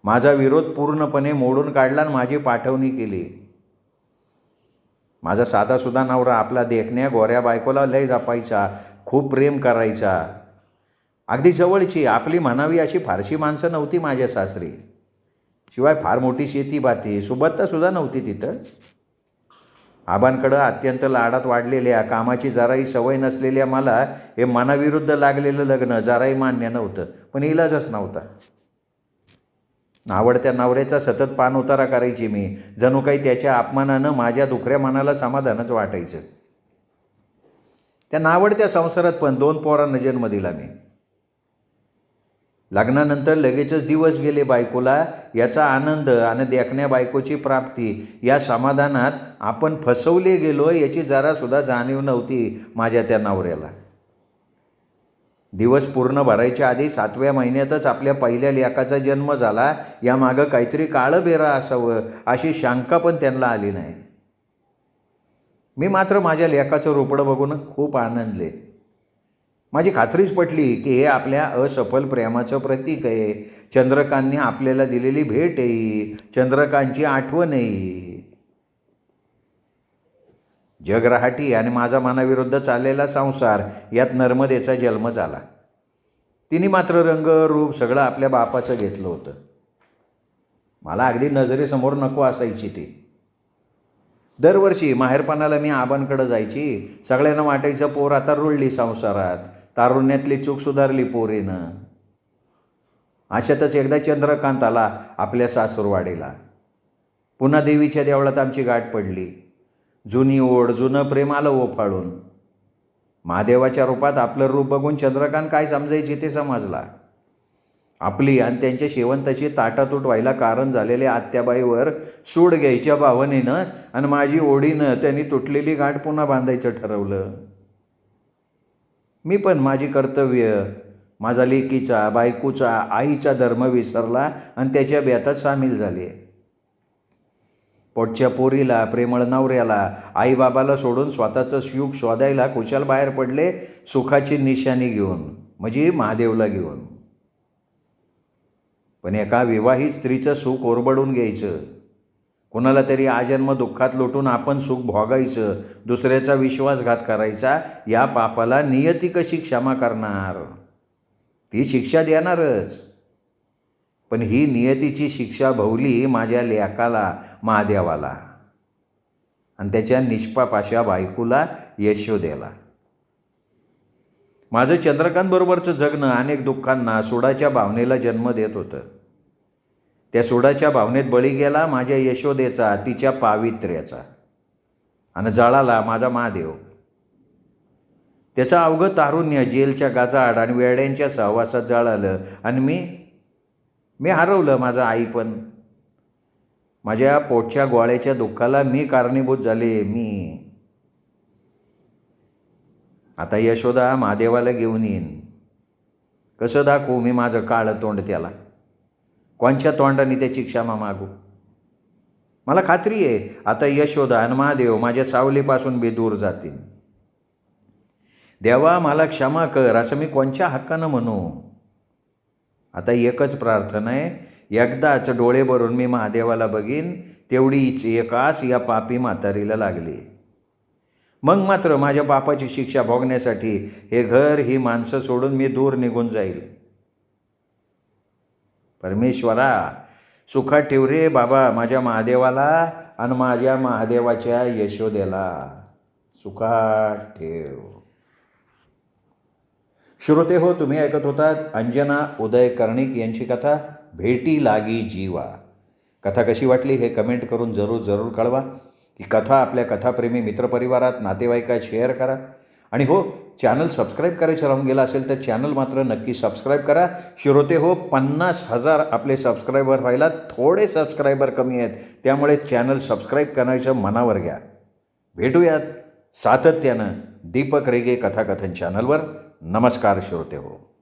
माझा विरोध पूर्णपणे मोडून काढला आणि माझी पाठवणी केली. माझा साधासुद्धा नवरा आपला देखण्या गोऱ्या बायकोला लय जपायचा, खूप प्रेम करायचा. अगदी जवळची आपली म्हणावी अशी फारशी माणसं नव्हती माझ्या सासरी. शिवाय फार मोठी शेती बाती सुबत्तासुद्धा नव्हती तिथं. आबांकडं अत्यंत लाडात वाढलेल्या कामाची जराही सवय नसलेल्या मला हे मनाविरुद्ध लागलेलं लग्न जराही मान्य नव्हतं. पण इलाजच नव्हता. आवडत्या नवऱ्याचा सतत पाणउतारा करायची मी. जणू काही त्याच्या अपमानानं माझ्या दुखऱ्या मनाला समाधानच वाटायचं. त्या नावडत्या संसारात पण 2 पोरांना जन्म दिला मी. लग्नानंतर लगेचच दिवस गेले बायकोला. याचा आनंद आणि देखण्या बायकोची प्राप्ती या समाधानात आपण फसवले गेलो याची जरासुद्धा जाणीव नव्हती माझ्या त्या नवऱ्याला. दिवस पूर्ण भरायच्या आधी 7व्या महिन्यातच आपल्या पहिल्या लेकाचा जन्म झाला. यामागं काहीतरी काळं बेरा असावं अशी शंका पण त्यांना आली नाही. मी मात्र माझ्या लेकाचं रोपडं बघून खूप आनंदले. माझी खात्रीच पटली की हे आपल्या असफल प्रेमाचं प्रतीक आहे. चंद्रकांतने आपल्याला दिलेली भेट आहे, चंद्रकांतची आठवण आहे. जगराहाटी आणि माझा मनाविरुद्ध चाललेला संसार यात नर्मदेचा जन्म झाला. तिने मात्र रंग रूप सगळं आपल्या बापाचं घेतलं होतं. मला अगदी नजरेसमोर नको असायची ती. दरवर्षी माहेरपणाला मी आबांकडं जायची. सगळ्यांना वाटायचं पोर आता रुळली संसारात, तारुण्यातली चूक सुधारली पोरीनं. अशातच एकदा चंद्रकांत आला आपल्या सासूरवाडीला. पुन्हा देवीच्या देवळात आमची गाठ पडली. जुनी ओढ, जुनं प्रेम आलं ओफाळून. महादेवाच्या रूपात आपलं रूप बघून चंद्रकांत काय समजायची ते समजला. आपली आणि त्यांच्या शेवंताची ताटातूट व्हायला कारण झालेल्या आत्याबाईवर सूड घ्यायच्या भावनेनं आणि माझी ओढीनं त्यांनी तुटलेली गाठ पुन्हा बांधायचं ठरवलं. मी पण माझी कर्तव्य, माझा लेकीचा, बायकोचा, आईचा धर्म विसरला आणि त्याच्या बेतात सामील झाले. पोटच्या पोरीला, प्रेमळ नवऱ्याला, आईबाबाला सोडून स्वतःचं सुख शोधायला कुशाल बाहेर पडले, सुखाची निशाणी घेऊन, म्हणजे महादेवला घेऊन. पण एका विवाहित स्त्रीचं सुख ओरबडून घ्यायचं, कोणाला तरी आजन्म दुःखात लोटून आपण सुख भोगायचं, दुसऱ्याचा विश्वासघात करायचा, या पापाला नियती कशी क्षमा करणार? ती शिक्षा देणारच. पण ही नियतीची शिक्षा भोवली माझ्या लेकाला, महादेवाला, आणि त्याच्या निष्पाप अशा बायकोला, यशोदेला. माझं चंद्रकांतबरोबरचं जगणं अनेक दुःखांना, सोडाच्या भावनेला जन्म देत होतं. त्या सोडाच्या भावनेत बळी गेला माझ्या यशोदेचा, तिच्या पावित्र्याचा, आणि जळाला माझा महादेव. त्याचं अवघं तारुण्य जेलच्या गाजाड आणि वेड्यांच्या सहवासात जळालं, आणि मी हरवलं माझं आईपण. माझ्या पोटच्या गोळ्याच्या दुःखाला मी कारणीभूत झाले. आता यशोदा महादेवाला घेऊन येईन. कसं दाखवू मी माझं काळं तोंड त्याला? कोणच्या तोंडाने त्याची क्षमा मागू? मला खात्री आहे आता यशोदा आणि महादेव माझ्या सावलीपासून बी दूर जातील. देवा मला क्षमा कर असं मी कोणच्या हक्कानं म्हणू? आता एकच प्रार्थना आहे, एकदाच डोळे भरून मी महादेवाला बघीन, तेवढीच एक आस या पापी म्हातारीला लागली. मग मात्र माझ्या पापाची शिक्षा भोगण्यासाठी हे घर, ही माणसं सोडून मी दूर निघून जाईल. परमेश्वरा, सुखात ठेव रे बाबा माझ्या महादेवाला आणि माझ्या महादेवाच्या यशोदेला सुखात ठेव. श्रोते हो, तुम्ही ऐकत होतात अंजना उदय कर्णिक यांची कथा भेटी लागी जीवा. कथा कशी वाटली हे कमेंट करून जरूर कळवा. ही कथा आपल्या कथाप्रेमी मित्रपरिवारात, नातेवाईकात शेअर करा. आणि हो, चॅनल सबस्क्राईब करायचं राहून गेलं असेल तर चॅनल मात्र नक्की सबस्क्राईब करा. श्रोते हो, 50,000 आपले सबस्क्रायबर व्हायला थोडे सबस्क्रायबर कमी आहेत, त्यामुळे चॅनल सबस्क्राईब करायचं मनावर घ्या. भेटूयात सातत्यानं दीपक रेगे कथाकथन चॅनलवर. नमस्कार श्रोते हो.